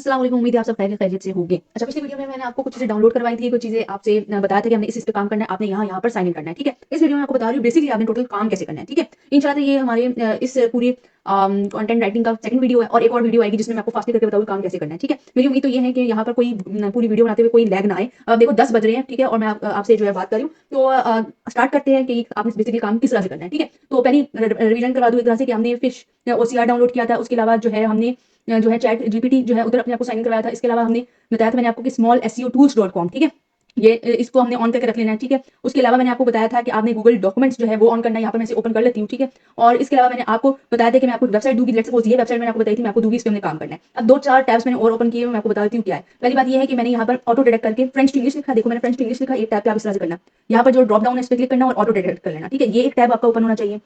अस्सलाम वालेकुम। उम्मीद है आप सब खैरियत से होंगे। अच्छा, पिछली वीडियो में मैंने आपको कुछ चीज़ें डाउनलोड करवाई थी, कुछ चीज़ें आपसे बताया था कि हमने इस पे काम करना है, आपने यहाँ पर साइन इन करना है, ठीक है। इस वीडियो में आपको बता रही हूँ बेसिकली आपने टोटल काम कैसे करना है, ठीक है। इंशाल्लाह ये हमारे इस पूरी कंटेंट राइटिंग का सेकंड वीडियो है और एक और वीडियो आएगी जिसमें मैं आपको फास्टली करके बताऊंगी काम कैसे करना है, ठीक है। मेरी उम्मीद तो ये है कि यहाँ पर कोई पूरी वीडियो बनाते हुए कोई लैग ना आए। अब देखो 10 बज रहे हैं, ठीक है, और मैं आपसे जो है बात कर रही हूँ, तो स्टार्ट करते हैं कि आपने बेसिकली काम किस तरह से करना है, ठीक है। तो पहले रिवीजन करवा दूँ एक तरह से कि हमने फिश OCR डाउनलोड किया था, उसके अलावा जो है हमने जो है चैट जीपीटी जो है उधर अपने आपको साइन इन करवाया था। इसके अलावा हमने बताया था मैंने आपको कि smallSEOtools.com, ठीक है, ये इसको हमने ऑन करके रख लेना है, ठीक है। उसके अलावा मैंने आपको बताया था कि आपने गूगल डॉक्यूमेंट्स जो है वो ऑन करना है। यहाँ पर मैं इसे ओपन कर लेती हूँ, ठीक है। और इसके अलावा मैंने आपको बताया था कि मैं आपको वेबसाइट दूंगी, लेट्स सपोज ये वेबसाइट मैंने आपको बताई थी, मैं आपको दूंगी, इस पे हमने काम करना है। अब 2-4 टैब्स मैंने और ओपन किए, मैं आपको बता देती हूँ क्या है। पहली बात ये है कि मैंने यहाँ पर ऑटो डिटेक्ट करके फ्रेंच टू इंग्लिश लिखा, देखो मैंने फ्रेंच टू इंग्लिश लिखा, एक टैब पे आप इस तरह से करना, यहाँ पर जो ड्रॉप डाउन है इस पर क्लिक करना और ऑटो डिटेक्ट कर लेना, ठीक है। ये एक टैब आपका ओपन होना चाहिए।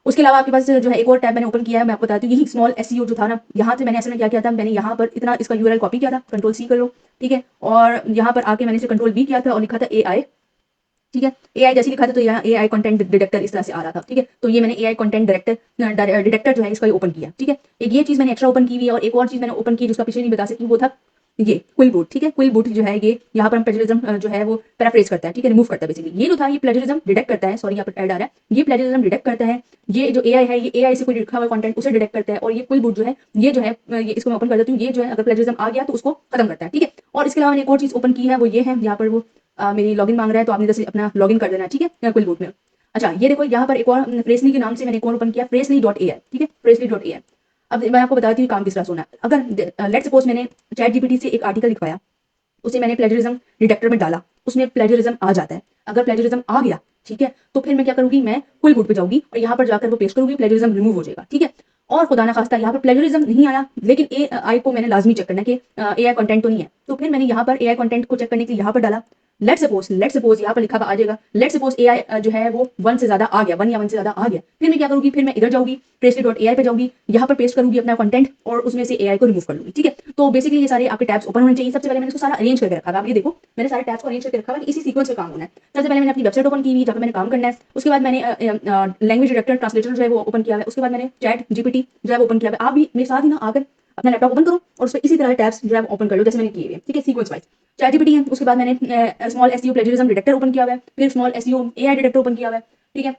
उसके अलावा आपके पास जो है एक और टैब मैंने ओपन किया है, मैं आपको बताती हूँ। यही स्मॉल एसईओ जो था ना, यहाँ से मैंने असल में क्या किया था, मैंने यहाँ पर इतना इसका यूआरएल कॉपी किया था, कंट्रोल सी कर लो, ठीक है। और यहाँ पर आके मैंने इसे कंट्रोल बी किया था और लिखा था एआई, ठीक है। एआई जैसे लिखा था तो यहाँ एआई कंटेंट डिटेक्टर इस तरह से आ रहा था, ठीक है। तो ये मैंने एआई कंटेंट डिटेक्टर जो है इसका ओपन किया, ठीक है। एक ये चीज मैंने एक्स्ट्रा ओपन की हुई है और एक और चीज मैंने ओपन की जिसका पिछले नहीं बता सकती, वो था ये क्विल बूट, ठीक है। क्विल बूट जो है ये यहाँ पर हम प्लेजरिज्म जो है वो पैराफ्रेज करता है, ठीक है, रिमूव करता है बेसिकली। ये जो था ये प्लेजरिज्म डिटेक्ट करता है, सॉरी यहाँ पर ऐड आ रहा है, ये प्लेजरिज्म डिटेक्ट करता है। ये जो एआई है ये एआई से कोई लिखा हुआ कंटेंट उसे डिटेक्ट करता है। और ये क्विल बूट जो है ये जो है ये इसको मैं ओपन कर देती हूँ, ये जो है अगर प्लेजरिज्म आ गया तो उसको खत्म करता है, ठीक है। और इसके अलावा मैंने एक और चीज ओपन की है, वो ये है, यहाँ पर वो मेरी लॉगिन मांग रहा है, तो आपने जैसे अपना लॉगिन कर देना, ठीक है, क्विल बूट में। अच्छा, ये देखो यहाँ पर एक और फ्रेसली के नाम से मैंने एक और ओपन किया, freshly.ai, ठीक है, freshly.ai। अब मैं आपको बताती हूँ काम किस तरह से होना है। अगर लेट्स सपोज मैंने चैट जीपीटी से एक आर्टिकल लिखवाया, उसे मैंने प्लेजरिज्म डिटेक्टर में डाला, उसमें प्लेजरिज्म आ जाता है। अगर प्लेजरिज्म आ गया, ठीक है, तो फिर मैं क्या करूंगी, मैं क्विल बूट पे जाऊंगी और यहाँ पर जाकर वो पेस्ट करूंगी, प्लेजरिज्म रिमूव हो जाएगा, ठीक है। और खुदा ना खास्ता यहाँ पर प्लेजरिज्म नहीं आया, लेकिन एआई को मैंने लाजमी चेक करना है कि एआई कंटेंट तो नहीं है, तो फिर मैंने यहाँ पर एआई कंटेंट को चेक करने के लिए यहाँ पर डाला। लेट्स सपोज यहाँ पर लिखा आ जाएगा, लेट्स सपोज एआई जो है वो 1 से ज्यादा आ गया, 1 या 1 से ज्यादा आ गया, फिर मैं क्या करूंगी, फिर मैं इधर जाऊंगी, freshly.ai पे जाऊंगी, यहाँ पर पेस्ट करूंगी अपना कंटेंट और उसमें से एआई को रिमूव कर लूंगी, ठीक है। तो बेसिकली ये सारे आपके टैब्स ओपन होने चाहिए। सबसे पहले मैंने इसको सारा अरेंज करके रखा है, आप ये देखो मैंने सारे टैब्स को अरेंज करके रखा है, इसी सीक्वेंस में काम होना है। सबसे पहले मैंने अपनी वेबसाइट ओपन की हुई जहाँ पे मैंने काम करना है। उसके बाद मैंने लैंग्वेज डिटेक्टर ट्रांसलेटर जो है वो ओपन किया है। उसके बाद मैंने चैट जीपीटी जो है वो ओपन किया है। आप भी मेरे साथ ही ना आकर अपना लैपटॉप ओपन करो और उस पर इसी तरह टैब्स जो है ओपन कर लो जैसे मैंने किए हुए हैं, ठीक है, सीक्वेंस वाइज। चैट जीपीटी है, उसके बाद मैंने small SEO plagiarism detector open किया हुआ है, फिर small SEO AI detector open किया हुआ है, ठीक है।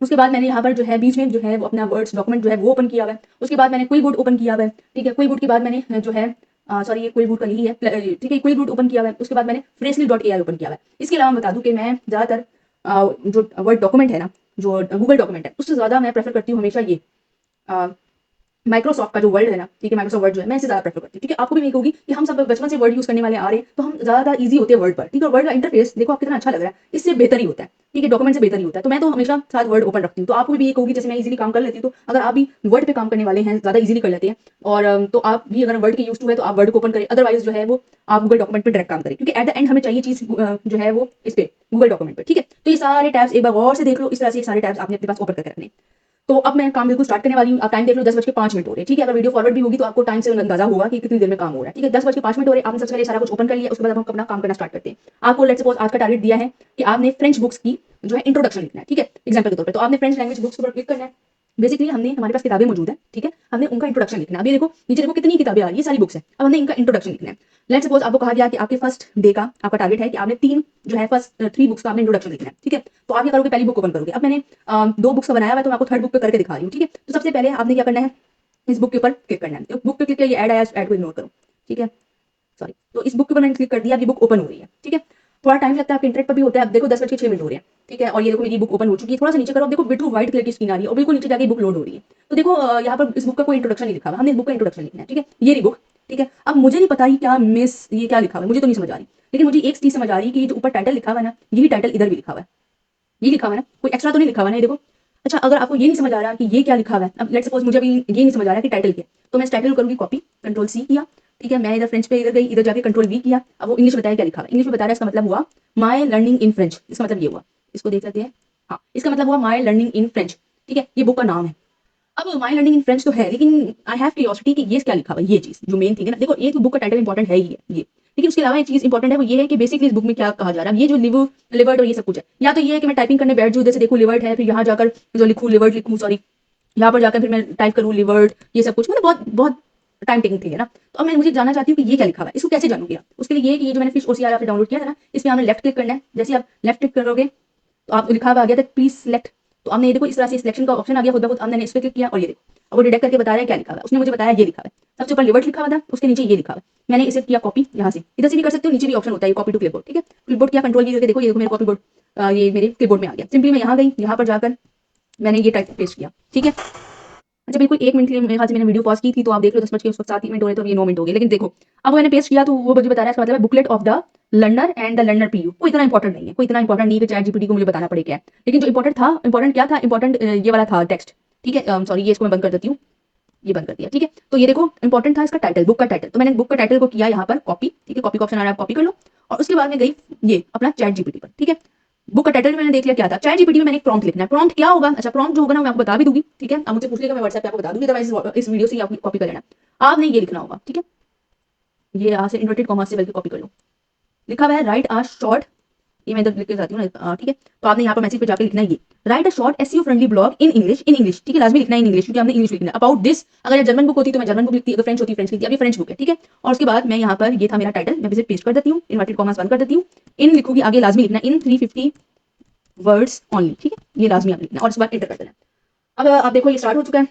उसके बाद मैंने यहाँ पर जो है बीच में जो है वो अपना वर्ड्स डॉक्यूमेंट जो है वो ओपन किया हुआ है। उसके बाद मैंने क्विल बूट ओपन किया हुआ है, ठीक है। क्विल बूट के बाद मैंने जो है सॉरी ये क्विल बूट का यही है, ठीक है, क्विल बूट ओपन किया हुआ है। उसके बाद मैंने freshly.ai ओपन किया हुआ है। इसके अलावा मैं बता दूं कि मैं ज्यादातर जो वर्ड डॉक्यूमेंट है ना, जो गूगल डॉक्यूमेंट है, उससे ज्यादा मैं प्रेफर करती हूँ हमेशा ये माइक्रोसॉफ्ट का जो वर्ड है ना, ठीक है, माइक्रोसॉफ्ट वर्ड जो है मैं इसे ज्यादा प्रेफर करती हूँ, ठीक है। आपको भी नहीं होगी कि हम सब बचपन से वर्ड यूज करने वाले आ रहे हैं, तो हम ज्यादा इजी होते हैं वर्ड पर, ठीक है। वर्ड का इंटरफेस देखो आप कितना अच्छा लग रहा है, इससे बेहतर ही होता है, ठीक है, डॉक्यूमेंट से बेहतर ही होता है। तो मैं तो हमेशा साथ वर्ड ओपन रखती हूँ। तो आपको भी ये कहोगी जैसे मैं इजीली काम कर लेती हूँ, तो अगर आप भी वर्ड पे काम करने वाले हैं, ज्यादा इजीली कर लेते हैं, और तो आप भी अगर वर्ड के यूज टू है तो आप वर्ड को ओपन करें, अदरवाइज जो है वो आप गूगल डॉक्यूमेंट पे डायरेक्ट काम करें, क्योंकि एट द एंड हमें चाहिए चीज जो है वो इस पे गूगल डॉक्यूमेंट पे, ठीक है। तो ये सारे टैब्स एक बार गौर से देख लो, इस तरह से ये सारे टैब्स आपने अपने पास ओपन करके रखने। तो अब मैं काम बिल्कुल स्टार्ट करने वाली हूँ। आप टाइम देख लो, 10:05 हो रहे हैं, ठीक है। अगर वीडियो फॉरवर्ड भी होगी तो आपको टाइम से अंदाजा होगा कि कितनी देर में काम हो रहा है, ठीक है। 10:05 हो रहे हैं, आपने सबसे पहले सारा कुछ ओपन कर लिया। उसके बाद हम अपना काम करना स्टार्ट करते हैं। आपको लेट्स सपोज आज का टारगेट दिया है कि आपने फ्रेंच बुक्स की जो है इंट्रोडक्शन लिखना है, ठीक है, एग्जाम्पल के तौर पर। तो आपने फ्रेंच लैंग्वेज बुक्स पर क्लिक करना है। बेसिकली हमने हमारे पास किताबें मौजूद है, ठीक है, हमने उनका इंट्रोडक्शन लिखना है। अभी देखो नीचे देखो कितनी किताबें आ रही है, सारी बुक्स है। अब हमने इनका इंट्रोडक्शन लिखना है। लेट्स सपोज आपको कहा गया कि आपके फर्स्ट डे का आपका टारगेट है कि आपने 3 जो है फर्स्ट 3 बुक्स का आपने इंट्रोडक्शन लिखना है, ठीक है। तो आप क्या करोगे, पहली बुक ओपन करोगे। अब मैंने 2 बुक्स का बनाया हुआ है, तो मैं आपको थर्ड बुक पे करके दिखा रही हूँ, ठीक है। तो सबसे पहले आपने क्या करना है, इस बुक के ऊपर क्लिक करना है। बुक पे क्लिक किया, ये ऐड आया, ऐड को इग्नोर करो, ठीक है, सॉरी। तो इस बुक के ऊपर मैंने क्लिक कर दिया, अब ये बुक ओपन हो रही है, ठीक है। थोड़ा टाइम लगता है, आपके इंटरनेट पर भी होता है। अब देखो 10:06 हो रहे हैं, ठीक है, और ये देखो मेरी बुक ओपन हो चुकी है। थोड़ा सा नीचे करो, अब देखो बिल्कुल व्हाइट कलर की स्क्रीन आ रही है और बिल्कुल नीचे जाके बुक लोड हो रही है। तो देखो यहाँ पर इस बुक का कोई इंट्रोडक्शन नहीं लिखा हुआ, हमने इस बुक का इंट्रोडक्शन लिखना है, ठीक है। ये रही बुक, ठीक है। अब मुझे नहीं पता ही क्या मिस ये क्या लिखा हुआ है, मुझे तो नहीं समझ आ रही, लेकिन मुझे एक चीज समझ आ रही है कि ये जो ऊपर टाइटल लिखा हुआ है ना, यही टाइटल इधर भी लिखा हुआ है, ये लिखा हुआ है ना, कोई एक्स्ट्रा तो नहीं लिखा हुआ है ना, ये देखो। अच्छा, अगर आपको ये नहीं समझ आ रहा कि ये क्या लिखा हुआ है, अब लेट्स सपोज मुझे अभी ये नहीं समझ आ रहा कि टाइटल क्या है, तो मैं इस टाइटल को करूंगी कॉपी, कंट्रोल सी किया, ठीक है। मैं इधर फ्रेंच पे इधर गई, इधर जाके कंट्रोल वी किया। अब वो इंग्लिश बताया क्या लिखा हुआ है, इंग्लिश में बता रहा है, इसका मतलब हुआ माई लर्निंग इन फ्रेंच। इसका मतलब ये हुआ, इसको देख लेते हैं। हाँ, इसका मतलब हुआ माई लर्निंग इन फ्रेंच, ठीक है, ये बुक का नाम है। अब माई लर्निंग इन फ्रेंच तो है, लेकिन आई हैव क्यूरियोसिटी कि ये क्या लिखा हुआ है, ये चीज जो मेन थिंग है ना। देखो ये तो बुक का टाइटल इंपॉर्टेंट है ही है ये, लेकिन उसके अलावा एक चीज इंपॉर्टेंट है, वो ये है कि बेसिकली इस बुक में क्या कहा जा रहा है। ये जो लिवर्ड और ये सब कुछ है, या तो ये है कि मैं टाइपिंग करने बैठ जाऊँ, जैसे देखो लिवर्ड है, फिर यहाँ जाकर जो लिखूँ लिवर्ड लिखूँ, सॉरी, यहाँ पर जाकर फिर मैं टाइप करूँ लिवर्ड, ये सब कुछ, मतलब बहुत बहुत टाइम टेकिंग थी है ना। तो अब मैं मुझे जानना चाहती हूँ कि ये क्या लिखा हुआ है, इसको कैसे जानूंगी आप। उसके लिए ये कि ये जो मैंने फिश ओसीआर आपने डाउनलोड किया था ना, इस पे आपने लेफ्ट क्लिक करना है। जैसे आप लेफ्ट क्लिक करोगे तो आप लिखा हुआ आ गया था प्लीज सिलेक्ट। तो आपने ये देखो इस तरह से सिलेक्शन का ऑप्शन आ गया खुद ब खुद, आपने इस पे क्लिक किया और ये देखो अब वो डिटेक्ट करके बता रहा है क्या लिखा हुआ है। उसने मुझे बताया ये लिखा हुआ है, सबसे ऊपर लिवर्ट लिखा हुआ था, उसके नीचे ये लिखा हुआ है। मैंने इसे किया कॉपी, यहाँ से इधर से भी कर सकते हो, नीचे भी ऑप्शन होता है कॉपी टू क्लिपबोर्ड, ठीक है। क्लिपबोर्ड किया, कंट्रोल की करके देखो, ये देखो मेरे कॉपी बोर्ड, ये मेरे क्लिपबोर्ड में आ गया। सिंपली मैं यहाँ गई, यहाँ पर जाकर मैंने ये टाइप पेस्ट किया, ठीक है। अच्छा बिल्कुल 1 मिनट के लिए मेरे ख्याल से मैंने वीडियो पॉज की थी, तो आप देख लो 10 बज के उस वक्त 7 मिनट हो रहे, तो ये 9 मिनट हो गए। लेकिन देखो अब मैंने पेस्ट किया तो वो मुझे बता रहा है, इसका मतलब है booklet of the learner and the learner पीयू। कोई इतना इंपॉर्टेंट नहीं है, कोई इतना इंपॉर्टेंट नहीं है कि चैट जीपीटी को मुझे बताना पड़े क्या है। लेकिन जो इंपॉर्टेंट था, इंपॉर्टेंट क्या था, इंपॉर्टेंट ये वाला था टेक्स्ट, ठीक है। सॉरी, ये इसको मैं बंद कर देती हूँ, ये बंद कर दिया, ठीक है। तो ये देखो इंपॉर्टेंट था इसका टाइटल, बुक का टाइटल। तो मैंने बुक का टाइटल को किया यहाँ पर कॉपी, ठीक है। कॉपी का ऑप्शन आ रहा है, कॉपी कर लो। और उसके बाद में गई ये अपना चैट जीपीटी पर, ठीक है। बुक का टाइटल मैंने देख लिया क्या था। चैट जीपीटी में मैंने एक प्रॉम्प्ट लिखना है। प्रॉम्प्ट क्या होगा, अच्छा प्रॉम्प्ट जो होगा ना मैं आपको बता भी दूंगी, ठीक है। आप मुझे पूछ लेगा, मैं व्हाट्सएप पे आपको बता दूंगी, अदरवाइज इस वीडियो से आप कॉपी कर लेना। आपने ये लिखना होगा, ठीक है। ये यहाँ से इन्वर्टेड कॉमा से बल्कि कॉपी कर लो। लिखा हुआ है राइट आ शॉर्ट, ये मैं इधर लिख के जाती हूँ ना, ठीक है। तो आपने यहाँ पर मैसेज पे जाकर लिखना है ये right a short SEO friendly blog in English, ठीक है। लाजमी लिखना है इन इंग्लिश, क्योंकि आपने इंग्लिश लिखना है। अबाउट दिस, अगर ये जर्मन बुक होती तो मैं जर्मन बुक लिखती, अगर फ्रेंच होती फ्रेंच लिखती, अभी फ्रेंच बुक है, ठीक है। और उसके बाद मैं यहाँ पर ये था मेरा टाइटल, मैं इसे पेस्ट कर देती हूँ, इन्वर्टेड कॉमास बंद कर देती हूँ। इन लिखूंगी, आगे लाजमी लिखना इन 350 वर्ड्स ओनली, ठीक है। ये लाजमी आप लिखना और उसके बाद एंटर कर देना। अब आप देखो ये स्टार्ट हो चुका है।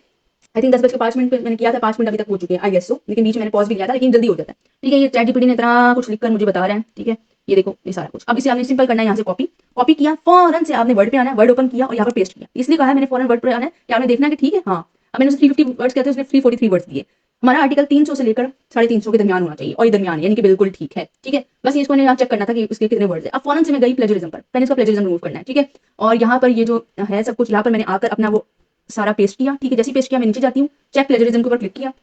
आई थिंक 10 बज के 5 मिनट पे मैंने किया था, 5 मिनट अभी तक हो चुके हैं आई गेस सो, लेकिन बीच में मैंने पॉज भी किया था, लेकिन जल्दी हो जाता है, ठीक है। ये चैट जीपीटी ने इतना कुछ लिखकर मुझे बता रहा है, ठीक है। ये देखो ये सारा कुछ। अब इसे आपने सिंपल करना है, यहाँ से कॉपी कॉपी किया, फौरन से आपने वर्ड पे आना है, वर्ड ओपन किया और यहाँ पर पेस्ट किया। इसलिए कहा है मैंने फौरन वर्ड पे आना है कि आपने देखना है कि ठीक है, हाँ। अब मैंने उसे 350 वर्ड्स कहते हैं, उसने 343 वर्ड्स दिए। हमारा आर्टिकल 300 से लेकर 350 के दरमियान होना चाहिए, और ये दरमियान यानी कि बिल्कुल ठीक है, ठीक है। बस ये इसको यहाँ चेक करना था कि उसके कितने वर्ड्स है। अब फौरन से मैं गई प्लेजरिज्म पर, मैंने इसका प्लेजरिज्म रिमूव करना है, ठीक है। और यहाँ पर ये जो है सब कुछ, यहाँ पर मैंने आकर अपना वो सारा पेस्ट किया, ठीक है। जैसे पेस्ट किया मैं नीचे जाती हूँ, चेक प्लेजरिज्म के ऊपर क्लिक किया,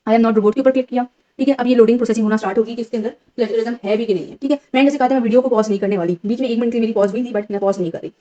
आई एम नॉट रोबोट के ऊपर क्लिक किया, ठीक है। अब ये लोडिंग प्रोसेसिंग होना स्टार्ट होगी कि इसके अंदर प्लेजरिज्म है भी कि नहीं है, ठीक है। मैंने जैसे कहा था मैं वीडियो को पॉज नहीं करने वाली, बीच में 1 मिनट की मेरी पॉज हुई थी, बट मैं पॉज नहीं कर रही।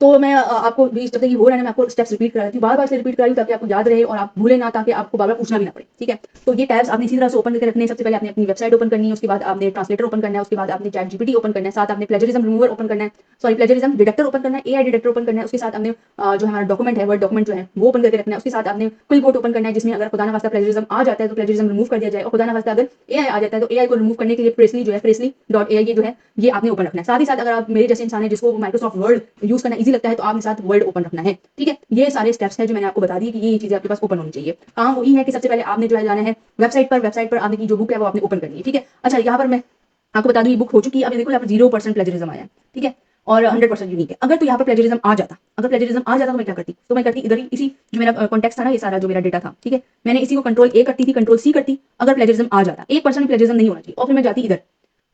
तो मैं आपको भी जब तक ये हो रहा है मैं आपको स्टेप्स रिपीट करा रही हूँ, बार-बार से रिपीट करा रही हूँ ताकि आपको याद रहे और आप भूले ना, ताकि आपको बार-बार पूछना भी ना पड़े, ठीक है। तो ये टैब्स आपने इसी तरह से ओपन करके रखने हैं। सबसे पहले आपने अपनी वेबसाइट ओपन करनी है, उसके बाद आपने ट्रांसलेटर ओपन करना है, उसके बाद आपने चैट जीपीटी ओपन करना है, साथ आपने प्लेजरिज्म रिमूवर ओपन करना है, सॉरी प्लेजरिज्म डिटेक्टर ओपन करना है, एआई डिटेक्टर ओपन करना है, उसके साथ आपने जो हमारा डॉक्यूमेंट है वर्ड डॉक्यूमेंट जो है वो ओपन करके रखना है। उसके साथ आपने क्विलबोर्ड ओपन करना है, जिसमें अगर खुदा ना वास्ता प्लेजरिज्म आ जाता है तो प्लेजरिज्म रिमूव कर दिया जाए, और खुदा ना वास्ता अगर एआई आ जाता है तो एआई को रिमूव करने के लिए प्रेसली जो है प्रेसली.ai ये जो है ये आपने ओपन रखना है। साथ ही साथ अगर आप मेरे जैसे इंसान है जिसको माइक्रोसॉफ्ट वर्ड यूज करना इजी लगता है तो आपने साथ वर्ड ओपन रखना है, ठीक है। ये सारे स्टेप्स हैं जो मैंने आपको बता दी कि ये चीजें आपके पास ओपन होनी चाहिए। काम वही है कि सबसे पहले आपने जो है जाना है वेबसाइट पर आपने की जो बुक है वो आपने ओपन करनी है, ठीक है। अच्छा यहाँ पर मैं आपको बता दूं ये बुक हो चुकी है। अब देखो यहाँ पर 0% प्लेजरिज्म आया है, ठीक है, और 100% यूनिक है। अगर तो यहाँ पर प्लेजरिज्म आ जाता, अगर प्लेजरिज्म आ जाता तो मैं क्या करती, तो मैं करती इधर ही इसी जो मेरा कॉन्टेक्स्ट था ना, ये सारा जो मेरा डेटा था, ठीक है, मैंने इसी को कंट्रोल ए करती थी, कंट्रोल सी करती। अगर प्लेजरिज्म आ जाता, 1% प्लेजरिज्म नहीं होना चाहिए, और फिर मैं जाती इधर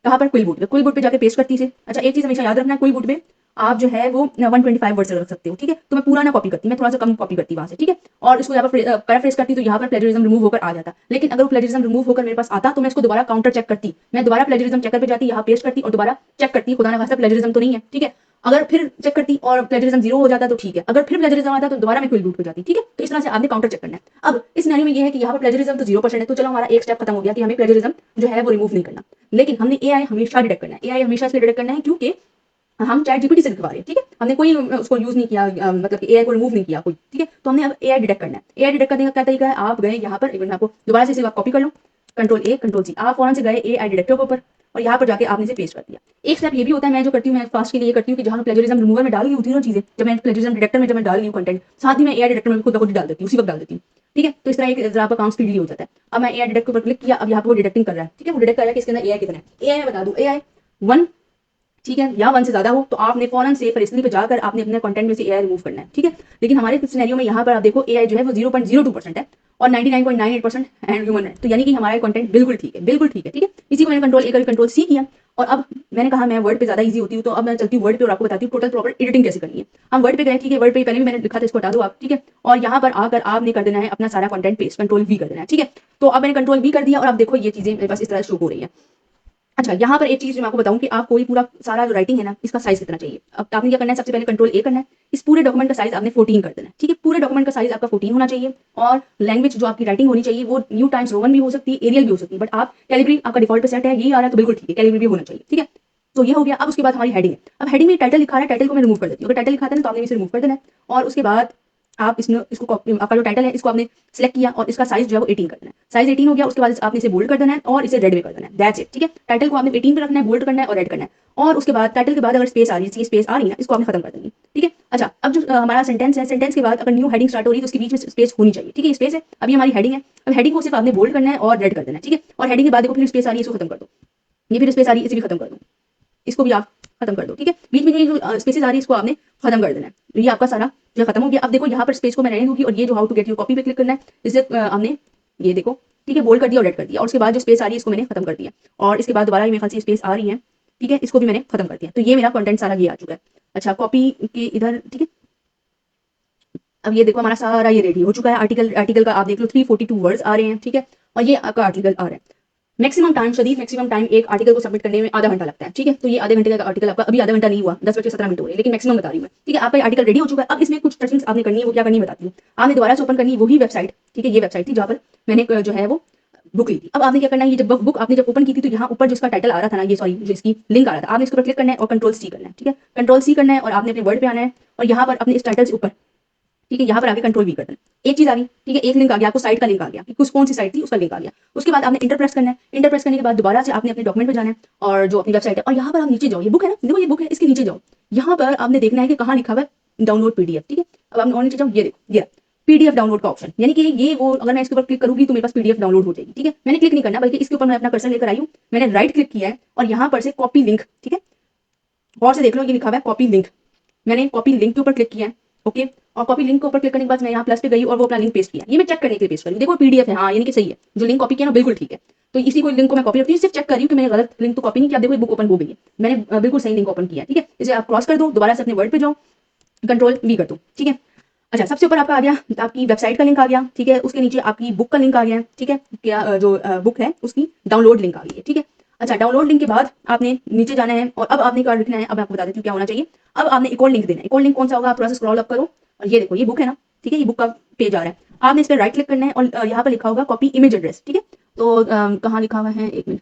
कहाँ पर क्विलबुट पे जाके पेस्ट करती इसे। अच्छा एक चीज हमेशा याद रखना, क्विलबुट में आप जो है वो 125 वर्ड रख सकते हो, ठीक है। तो मैं पूरा ना कॉपी करती, मैं थोड़ा सा कम कॉपी करती वहां से, ठीक है। और इसको यहाँ पर पैराफ्रेज करती तो यहाँ पर प्लेजरिज्म रिमूव होकर आ जाता। लेकिन अगर प्लेजरिज्म रिमूव होकर मेरे पास आता तो मैं इसको दोबारा काउंटर चेक करती, मैं दोबारा प्लेजरिज्म चेकर पे जाती, यहाँ पेस्ट करती और दोबारा चेक करती, खुदा ना खास्ता प्लेजरिज्म तो नहीं है, ठीक है। अगर फिर चेक करती और प्लेजरिज्म 0 हो जाता तो ठीक है, अगर फिर प्लेजरिज्म आता तो दोबारा मैं क्विलबुट पे जाती, ठीक है। तो इस तरह से आपने काउंटर चेक करना है। अब इस सिनेरियो में ये है कि यहाँ पर प्लेजरिज्म तो 0% है, तो चलो हमारा एक स्टेप खत्म हो गया कि हमें प्लेजरिज्म जो है वो रिमूव नहीं करना। लेकिन हमने एआई हमेशा डिटेक्ट करना है, एआई हमेशा इसलिए डिटेक्ट करना है क्योंकि हम चैट जीपीटी से लिखवा रहे हैं, ठीक है। हमने कोई उसको यूज नहीं किया, मतलब कि एआई को रिमूव नहीं किया कोई, ठीक है। तो हमने अब एआई डिटेक्ट करना है। एआई डिटेक्ट करने का क्या तरीका है, आप गए यहाँ पर, एक मिनट आपको दोबारा से इसे कॉपी कर लो, कंट्रोल ए कंट्रोल सी, आप फौरन से गए एआई डिटेक्टर के ऊपर और यहाँ पर जाके आपने इसे पेस्ट कर दिया। एक स्टेप ये भी होता है, मैं जो करती हूँ मैं फास्ट के लिए करती हूँ कि जहाँ प्लेजरिज्म रिमूवर में डाल रही होती है ना चीजें, जब मैं प्लेजरिज्म डिटेक्टर में जब मैं डाल रही हूँ कंटेंट, साथ ही मैं एआई डिटेक्टर में खुद ब खुद डाल देती हूँ, उसी वक्त डाल देती हूँ, ठीक है। तो इस तरह एक जरा आपका काम स्पीडली हो जाता है। अब मैं एआई डिटेक्टर पर क्लिक किया, अब यहाँ पर वो डिटेक्टिंग कर रहा है, ठीक है। वो डिटेक्ट कर रहा है कि इसके अंदर एआई कितना है। एआई मैं बता दूं एआई 1, ठीक है, या 1 से ज्यादा हो तो आपने फौरन से प्रेसली पे जाकर आपने अपने कंटेंट में से एआई रिमूव करना है, ठीक है। लेकिन हमारे सिनेरियो में यहाँ पर आप देखो एआई जो है वो 0.02% है और 99.98% हैंड ह्यूमन है, तो यानी कि हमारा कंटेंट बिल्कुल ठीक है, बिल्कुल ठीक है, ठीक है। इसी को मैंने कंट्रोल ए करके कंट्रोल सी किया और अब मैंने कहा मैं वर्ड पे ज्यादा इजी होती हूँ, तो अब मैं चलती हूँ वर्ड पे और आपको बताती हूँ टोटल प्रॉपर एडिटिंग कैसे करनी है। हम वर्ड पे गए, ठीक है, वर्ड पे पहले भी मैंने लिखा था, इसको हटा दो आप, ठीक है। और यहाँ पर आकर आपने कर देना है अपना सारा कंटेंट पेस्ट, कंट्रोल वी कर देना है, ठीक है। तो अब मैंने कंट्रोल वी कर दिया और अब देखो ये चीजें मेरे पास इस तरह शो हो रही है। अच्छा यहाँ पर एक चीज जो मैं आपको बताऊं कि आप कोई पूरा सारा जो राइटिंग है ना इसका साइज कितना चाहिए। अब आपने क्या करना है, सबसे पहले कंट्रोल ए करना है, इस पूरे डॉक्यूमेंट का साइज आपने 14 कर देना है, ठीक है। पूरे डॉक्यूमेंट का साइज आपका 14 होना चाहिए और लैंग्वेज जो आपकी राइटिंग होनी चाहिए वो न्यू टाइम्स रोमन भी हो सकती है, एरियल भी हो सकती है, बट आप कैलिब्री आपका डिफॉल्ट पे सेट है, यही आ रहा है तो बिल्कुल ठीक है, कैलिब्री भी होना चाहिए, ठीक है। तो ये हो गया। अब उसके बाद हमारी हेडिंग है। अब हेडिंग में टाइटल लिखा रहा है, टाइटल को मैं रिमूव कर देती हूँ। अगर टाइटल लिखा था ना तो आपने इसे रिमूव कर देना है और उसके बाद आप इसमें इसको आपका जो टाइटल है इसको आपने सेलेक्ट किया और इसका साइज जो है वो 18 कर देना है। साइज 18 हो गया, उसके बाद आपने इसे बोल्ड कर देना है और इसे रेड में कर देना है। दैट्स इट, ठीक है। टाइटल को आपने 18 पे रखना है, बोल्ड करना है और रेड करना है। और उसके बाद टाइटल के बाद अगर स्पेस आ रही है, स्पेस आ रही है, इसको आपने खत्म कर देनी, ठीक है। अच्छा, अब जो हमारा सेंटेंस है, सेंटेंस के बाद अगर न्यू हेडिंग स्टार्ट हो रही है तो उसके बीच में स्पेस होनी चाहिए, ठीक है। स्पेस है, अभी हमारी हेडिंग है, अब हेडिंग को सिर्फ आपने बोल्ड करना है और रेड कर देना है, ठीक है। और हेडिंग के बाद देखो फिर स्पेस आ रही है, इसको खत्म कर दो। ये फिर स्पेस आ रही है, इसे भी खत्म कर दो, इसको भी आप खत्म कर दो, ठीक है। बीच में जो स्पेसेस आ रही है इसको आपने खत्म कर देना है। तो ये आपका सारा जो खत्म हो गया। अब देखो यहाँ पर स्पेस को मैं रहने दूंगी और ये जो how to get your copy पे क्लिक करना है, इसे हमने ये देखो, ठीक है, बोल्ड कर दिया और रेड कर दिया। और उसके बाद जो स्पेस आ रही है इसको मैंने खत्म कर दिया और इसके बाद दोबारा मेरे ख्याल से स्पेस आ रही है, ठीक है, इसको भी मैंने खत्म कर दिया। तो ये मेरा कंटेंट सारा ये आ चुका है। अच्छा, कॉपी के इधर, ठीक है। अब ये देखो हमारा सारा ये रेडी हो चुका है। आर्टिकल आर्टिकल का आप देख लो 342 वर्ड्स आ रहे हैं, ठीक है। और ये आपका आर्टिकल आ रहा है। मैक्सिमम टाइम शदीद मैक्सिमम टाइम एक आर्टिकल को सबमिट करने में आधा घंटा लगता है, ठीक है। तो ये आधे घंटे का आर्टिकल आपका अभी आधा घंटा नहीं हुआ, 10 बजे 17 मिनट हो रहे हैं, लेकिन मैक्सिमम बता रही हूँ मैं, ठीक है। आपका आर्टिकल रेडी हो चुका है। अब इसमें कुछ टचिंग्स आपने करनी है, वो क्या करनी है बताती हूँ। आपने दोबारा से ओपन करनी है वही वेबसाइट, ठीक है। ये वेबसाइट थी जहाँ पर मैंने जो है वो बुक ली थी। अब आपने क्या करना है, ये जब बुक आपने जब ओपन की थी तो यहाँ ऊपर जिसका टाइटल आ रहा था ना, ये सॉरी जो इसकी लिंक आ रहा था, आपने इसके ऊपर क्लिक करना है और कंट्रोल सी करना है, ठीक है। कंट्रोल सी करना है और आपने अपने वर्ड पे आना है और यहाँ पर अपने इस टाइटल से ऊपर, ठीक है, यहाँ पर आगे कंट्रोल वी कर देना। एक चीज आ गई, ठीक है, एक लिंक आ गया आपको, साइट का लिंक आ गया कि कुछ कौन सी साइट थी उसका लिंक आ गया। उसके बाद आपने इंटर प्रेस करना है। इंटर प्रेस करने के बाद दोबारा से आपने अपने डॉक्यूमेंट पे जाना है और जो अपनी वेबसाइट है और यहाँ पर आप नीचे जाओ, ये बुक है ना, देखो ये बुक है, इसके नीचे जाओ। यहाँ पर आपने देखना है कि कहाँ लिखा हुआ है डाउनलोड पीडीएफ, ठीक है। अब आपने और नीचे जाओ, ये देखो ये पीडीएफ डाउनलोड का ऑप्शन, यानी कि ये वो अगर मैं इसके ऊपर क्लिक करूंगी तो मेरे पास पीडीएफ डाउनलोड हो जाएगी, ठीक है। मैंने क्लिक नहीं करना, बल्कि इसके ऊपर मैं अपना कर्सर लेकर आई हूँ, मैंने राइट क्लिक किया है और यहाँ पर से कॉपी लिंक, ठीक है, गौर से देख लो, ये लिखा हुआ है कॉपी लिंक। मैंने कॉपी लिंक के ऊपर क्लिक किया है, ओके। और कॉपी लिंक के ऊपर क्लिक करने के बाद मैं यहाँ प्लस पे गई और वो अपना लिंक पेस्ट किया। ये मैं चेक करने के लिए पेस्ट करी, देखो पीडीएफ है, हाँ यानी कि सही है, जो लिंक कॉपी किया ना बिल्कुल ठीक है। तो इसी को लिंक को मैं कॉपी रखती हूँ, सिर्फ चेक कर रही हूँ कि मैंने गलत लिंक तो कॉपी नहीं किया। देखो ये बुक ओपन हो गई है, मैंने बिल्कुल सही लिंक ओपन किया, ठीक है। इसे आप क्रॉस कर दो, दोबारा से अपने वर्ड पे जाओ, कंट्रोल वी कर दो, ठीक है। अच्छा, सबसे ऊपर आपका आ गया आपकी वेबसाइट का लिंक आ गया, ठीक है। उसके नीचे आपकी बुक का लिंक आ गया, ठीक है। क्या जो बुक है उसकी डाउनलोड लिंक आ गई है, ठीक है। अच्छा, डाउनलोड लिंक के बाद आपने नीचे जाना है और अब आपने क्या लिखना है, अब आपको बता देती हूँ क्या होना चाहिए। अब आपने एक और लिंक देना है। एक और लिंक कौन सा होगा, आप थोड़ा सा स्क्रॉल अप करो और ये देखो ये बुक है ना, ठीक है, ये बुक का पेज आ रहा है। आपने इस पर राइट क्लिक करना है और यहाँ पर लिखा होगा कॉपी इमेज एड्रेस, ठीक है। तो कहाँ लिखा हुआ है, एक मिनट,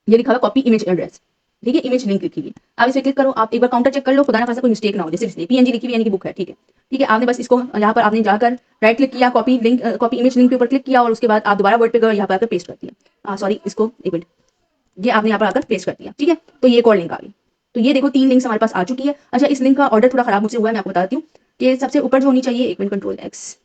ये लिखा हुआ कॉपी इमेज एड्रेस, ठीक है, इमेज लिंक लिखी हुई है। आप इसे क्लिक करो, आप एक बार काउंटर चेक कर लो, खुदा ना खासा कोई मिस्टेक ना हो, जैसे इसलिए पीएनजी लिखी हुई यानी कि बुक है, ठीक है। ठीक है, आपने बस इसको यहाँ पर आपने जाकर राइट क्लिक किया, copy link copy image link के ऊपर क्लिक किया और उसके बाद आप दोबारा वर्ड पे गए, यहाँ पर आकर पेस्ट कर दिया। सॉरी, इसको एक मिनट, ये आपने यहाँ पर आकर पेस्ट कर दिया, ठीक है। तो ये एक और लिंक आ गई। तो ये देखो 3 लिंक्स हमारे पास आ चुकी है। अच्छा, इस लिंक का ऑर्डर थोड़ा खराब मुझसे हुआ है, मैं आपको बताती हूँ कि सबसे ऊपर जो होनी चाहिए, एक minute, control X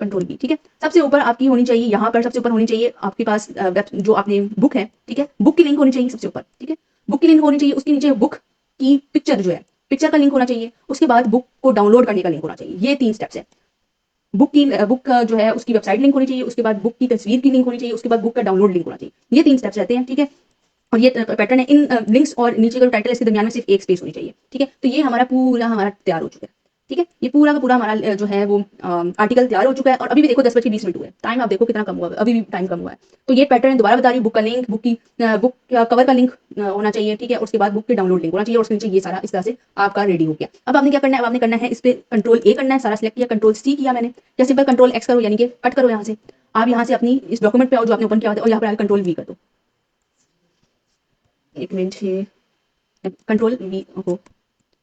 control B, ठीक है। सबसे ऊपर आपकी होनी चाहिए, यहाँ पर सबसे ऊपर होनी चाहिए आपके पास जो आपने बुक है, ठीक है, बुक की लिंक होनी चाहिए सबसे ऊपर, ठीक है। बुक की लिंक होनी चाहिए, उसके नीचे बुक की पिक्चर जो है, पिक्चर का लिंक होना चाहिए, उसके बाद बुक को डाउनलोड करने का लिंक होना चाहिए। ये 3 स्टेप्स है। बुक जो है उसकी वेबसाइट लिंक होनी चाहिए, उसके बाद बुक की तस्वीर की लिंक होनी चाहिए, उसके बाद बुक का डाउनलोड लिंक होना चाहिए। ये 3 स्टेप्स रहते हैं, ठीक है। और ये पैटर्न है। इन लिंक्स और नीचे का टाइटल इसके दरमियान में सिर्फ एक स्पेस होनी चाहिए, ठीक है। तो ये हमारा पूरा तैयार हो चुका है, ठीक है। ये पूरा का पूरा हमारा जो है वो आर्टिकल तैयार हो चुका है। और अभी भी देखो 10 बजे 20 मिनट हुए, टाइम आप देखो कितना कम हुआ है, अभी भी टाइम कम हुआ है। तो ये पैटर्न दोबारा बता रही हूँ, बुक का लिंक, बुक कवर का लिंक होना चाहिए, ठीक है। उसके बाद बुक के डाउनलोड लिंक होना चाहिए और उसके नीचे ये सारा इस तरह से आपका रेडी हो गया। अब आपने क्या करना है, अब आपने करना है इस पर कंट्रोल ए करना है, सारा सिलेक्ट किया, कंट्रोल सी किया मैंने, या सिंपल कंट्रोल एक्स करो, यानी कि कट करो यहाँ से। आप यहाँ से अपनी इस डॉक्यूमेंट पे आओ जो आपने ओपन किया और यहाँ पर कंट्रोल वी कर दो। एक मिनट, कंट्रोल वी हो,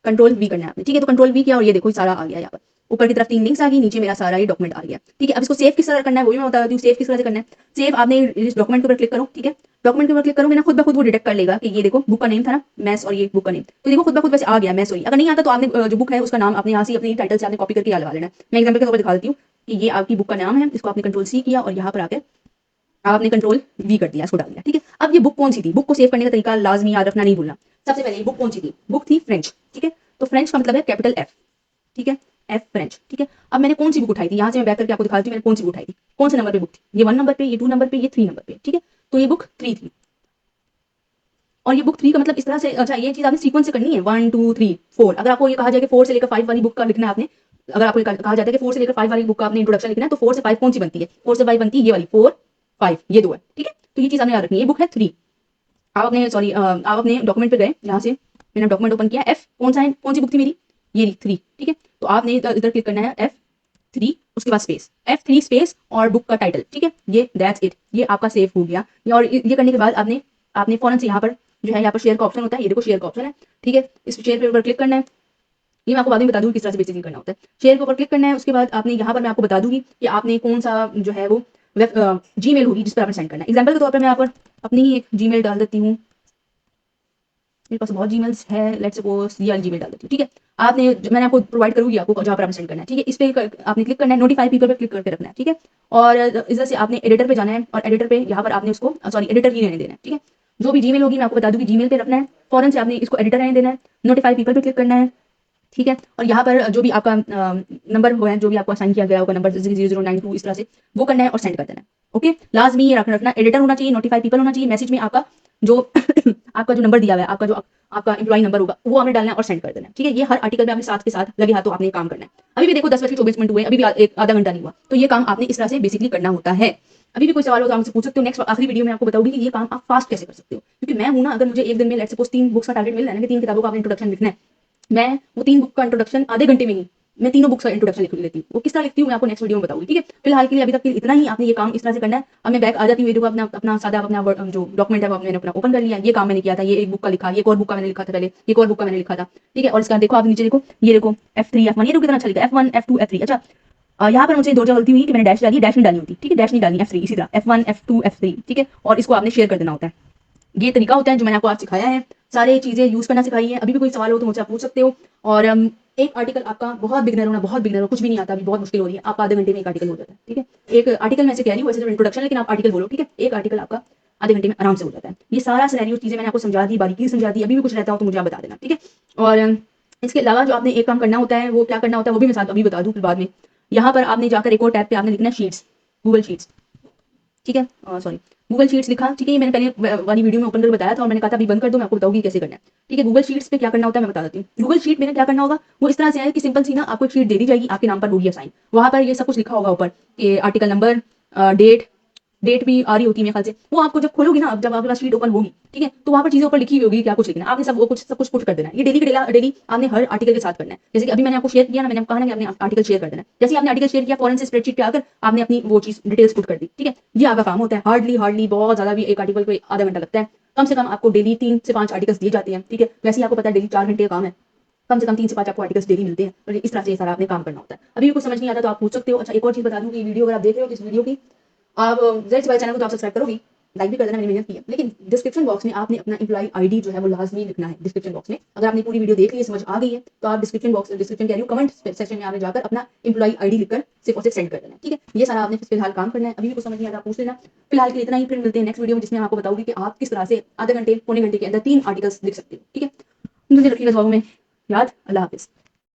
कंट्रोल वी करना है आपने, ठीक है। तो कंट्रोल वी किया और ये देखो सारा आ गया, यहाँ पर ऊपर की तरफ 3 लिंक्स आ गई, नीचे मेरा सारा ये डॉक्यूमेंट आ गया, ठीक है। अब इसको सेव किस तरह करना है वो भी मैं बता देती हूँ। सेव किस तरह से करना है, सेव आपने इस डॉक्यूमेंट के ऊपर क्लिक करो, ठीक है। डॉक्यूमेंट के ऊपर क्लिक करोगे ना, खुद ब खुद वो डिटेक्ट कर लेगा कि ये देखो बुक का नेम था ना मैथ्स, और ये बुक का नेम, तो देखो खुद ब खुद वैसे आ गया मैथ्स। अगर नहीं आता तो आपने जो बुक है उसका नाम अपने यहाँ से अपनी टाइटल से आपने कॉपी करके यहाँ लगा लेना है। मैं एग्जाम्पल के तौर पर दिखा देती हूँ कि ये आपकी बुक का नाम है, इसको आपने कंट्रोल सी किया और यहाँ पर आकर आपने कंट्रोल वी कर दिया, इसको डाल दिया, ठीक है। अब ये बुक कौन सी थी, बुक को सेव करने का तरीका लाजमी याद रखना, नहीं भूलना। सबसे पहले ये बुक कौन सी थी, बुक थी फ्रेंच, ठीक है। तो फ्रेंच का मतलब है कैपिटल एफ, ठीक है, एफ फ्रेंच, ठीक है। अब मैंने कौन सी बुक उठाई थी, यहाँ से मैं बैक करके आपको दिखाती हूँ मैंने कौन सी बुक उठाई थी, कौन से नंबर पे बुक थी। ये 1 नंबर पे, ये 2 नंबर पे, ये 3 नंबर पे, ठीक है। तो ये बुक 3 थी और ये बुक 3 का मतलब इस तरह से, अच्छा ये चीज आपने सीक्वेंस से करनी है, 1 2 3 4। अगर आपको ये कहा जाए कि 4 से लेकर 5 वाली बुक का लिखना है आपने, अगर आपको कहा जाता है कि 4 से लेकर 5 वाली बुक का आपने इंट्रोडक्शन लिखना है, तो 4 से 5 कौन सी बनती है, 4 से 5 बनती है ये वाली, 4 5 ये 2 है, ठीक है। तो ये चीज आपने याद रखनी है। ये बुक है 3। आप अपने सॉरी आप अपने डॉक्यूमेंट पे गए, यहाँ से मैंने डॉक्यूमेंट ओपन किया, एफ कौन सा है, कौन सी बुक थी मेरी, ये 3, ठीक है। तो आपने इधर क्लिक करना है F3, उसके बाद स्पेस F3 स्पेस और बुक का टाइटल, ठीक है। ये दैट्स इट, ये आपका सेव हो गया। और ये करने के बाद आपने फौरन से यहाँ पर जो है, यहाँ पर शेयर का ऑप्शन होता है, ये देखो शेयर का ऑप्शन है, ठीक है। इस शेयर पे ऊपर क्लिक करना है ये मैं आपको बाद में बता दूंगी किस तरह से बेसिकली करना होता है। शेयर के ऊपर क्लिक करना है, उसके बाद आपने यहाँ पर मैं आपको बता दूंगी कि आपने कौन सा जो है वो जीमेल होगी जिस पर आपने सेंड करना है। एग्जाम्पल के तौर पर मैं यहाँ पर अपनी ही एक जीमेल डाल देती हूँ, मेरे पास बहुत जीमेल्स है, लेट्स सपोज ये वाली जीमेल डाल देती हूँ, ठीक है। आपने मैंने आपको प्रोवाइड करूंगी आपको जहाँ पर आपने सेंड करना है, ठीक है। इस पे आपने क्लिक करना है, नोटिफाई पीपल पे क्लिक करके रखना है, ठीक है। और इस तरह से आपने एडिटर पे जाना है और एडिटर पे यहाँ पर आपने उसको सॉरी एडिटर ही रहने देना है, ठीक है। जो भी जीमेल होगी मैं आपको बता दूंगी, जीमेल पे रखना है, फौरन से आपने इसको एडिटर रहने देना है, नोटिफाई पीपल पे क्लिक करना है, ठीक है। और यहाँ पर जो भी आपका नंबर हुआ है, जो भी आपको असाइन किया गया होगा नंबर 0092 इस तरह से वो करना है और सेंड कर देना है। ओके, लास्ट में ये रखना एडिटर होना चाहिए, नोटिफाई पीपल होना चाहिए, मैसेज में आपका जो आपका जो नंबर दिया हुआ है, आपका जो आपका एम्प्लॉय नंबर होगा वो आपने डालना है और सेंड कर देना है, ठीक है। ये हर आर्टिकल में आपने साथ के साथ लगे हाथों आपने काम करना है। अभी भी देखो 10:24 हुए, अभी भी एक आधा घंटा नहीं हुआ, तो ये काम आपने इस तरह से बेसिकली करना होता है। अभी भी कोई सवाल हो तो आप मुझसे पूछ सकते हो। नेक्स्ट आखिरी वीडियो में आपको बताऊंगी कि ये काम आप फास्ट कैसे कर सकते हो, क्योंकि मैं हूं ना, अगर मुझे एक दिन में लेट्स सपोज 3 बुक्स का टारगेट मिल रहा है ना कि 3 किताबों का आपने इंट्रोडक्शन लिखना है, मैं वो 3 बुक का इंट्रोडक्शन आधे घंटे में ही मैं तीनों बुक्स का इंट्रोडक्शन लिख लेती हूँ। वो किस तरह लिखती हूँ मैं आपको नेक्स्ट वीडियो में बताऊंगी, ठीक है। फिलहाल के लिए अभी तक के लिए इतना ही, आपने ये काम इस तरह से करना है। अब मैं बैक आ जाती हूँ, देखो अपना अपना सादा अपना जो डॉक्यूमेंट है वो मैंने अपना ओपन कर लिया। ये काम मैंने किया था, ये एक बुक का लिखा, ये एक और बुक का मैंने लिखा था पहले, एक और बुक का मैंने लिखा था, ठीक है। और इसका देखो आप नीचे देखो, ये देखो F3 F1, ये देखो कितना अच्छा लिखा, F1 F2 F3। अच्छा यहाँ पर मुझे दो जगह गलती हुई कि मैंने डैश डाली, डैश नहीं डाली होती, ठीक है, डैश नहीं डाली, F3 इसी तरह F1 F2 F3, ठीक है। और इसको आपने शेयर कर देना होता है। ये तरीका होता है जो मैंने आपको आज सिखाया है, सारे चीजें यूज करना सिखाई है। अभी भी कोई सवाल हो तो मुझसे आप पूछ सकते हो। और एक आर्टिकल आपका बहुत बिगनर होना, बहुत बिगनर हो, कुछ भी नहीं आता, अभी बहुत मुश्किल हो रही है, आप आधे घंटे में एक आर्टिकल हो जाता है, ठीक है। एक आर्टिकल मैं से कह रही हूँ, वैसे तो इंट्रोडक्शन, लेकिन आप आर्टिकल बोलो, ठीक है। एक आर्टिकल आपका आधे घंटे में आराम से हो जाता है। ये सारा सिनेरियो चीजें मैंने आपको समझा दी, बारीकी समझा दी। अभी भी कुछ रहता हो तो मुझे आप बता देना, ठीक है। और इसके अलावा जो आपने एक काम करना होता है वो क्या करना होता है वो भी मैं साथ अभी बता दूं फिर बाद में। यहाँ पर आपने जाकर एक और टैब पे आपने लिखना है शीट्स, गूगल शीट्स, ठीक है, सॉरी गूगल शीट्स लिखा, ठीक है। ये मैंने पहले वाली वीडियो में ओपन करके बताया था और मैंने कहा था अभी बंद कर दो, मैं आपको बताऊंगी कैसे करना है, ठीक है। गूगल शीट्स पे क्या करना होता है मैं बता देती हूँ। गूगल शीट में क्या करना होगा वो इस तरह से है कि सिंपल सी ना आपको एक शीट दे दी जाएगी, आपके नाम पर होगी असाइन, वहां पर ये सब कुछ लिखा होगा ऊपर कि आर्टिकल नंबर, डेट भी आ रही होती है मेरे ख्याल से। वो आपको जब खोलोगी ना, अब जब आपके पास शीट ओपन होगी, ठीक है, तो वहां पर चीजें ऊपर लिखी हुई होगी, क्या कुछ लिखना है आपने, सब कुछ पुट कर देना है। ये डेली डेली आपने हर आर्टिकल के साथ करना है। जैसे कि अभी मैंने आपको शेयर किया ना, मैंने कहा ना कि आपने आर्टिकल शेयर कर देना है। जैसे आपने आर्टिकल शेयर किया, फॉरन से स्प्रेडशीट पे आकर आपने अपनी वो चीज डिटेल्स पुट कर दी, ठीक है। ये आपका काम होता है। हार्डली बहुत ज्यादा भी एक आर्टिकल को आधा घंटा लगता है, कम से कम आपको डेली 3 से 5 आर्टिकल्स दिए जाते हैं, ठीक है। वैसे ही आपको पता है डेली 4 घंटे का काम है, कम से कम 3 से 5 आपको आर्टिकल्स डेली मिलते हैं। और इस तरह से सारा आपने काम करना होता है। अभी भी कुछ समझ नहीं आता तो आप पूछ सकते हो। अच्छा एक और चीज बता दूं कि वीडियो अगर आप देख रहे हो तो इस वीडियो की आप जैसे हमारे चैनल को तो आप सब्सक्राइब करोगी, लाइक भी कर देना, मैंने मेहनत की है, लेकिन डिस्क्रिप्शन बॉक्स में आपने अपना एम्प्लॉय आईडी जो है वो लाजमी लिखना है। डिस्क्रिप्शन बॉक्स में अगर आपने पूरी वीडियो देख ली, समझ आ गई है, तो आप डिस्क्रिप्शन कह रही हूँ, कमेंट सेक्शन में आपने जाकर अपना एम्प्लॉय आईडी लिखकर सिर्फ और सिर्फ सेंड कर देना है, ठीक है। ये सारा आपने फिलहाल काम करना है। अभी भी कुछ समझ नहीं आता पूछ लेना। फिलहाल के लिए इतना ही, फिर मिलते हैं नेक्स्ट वीडियो में जिसमें मैं आपको बताऊंगी कि आप किस तरह से आधे घंटे पौने घंटे के अंदर 3 आर्टिकल्स लिख सकते हो, ठीक है। मुझे रखिएगा दुआओं में याद। अल्लाह हाफिज।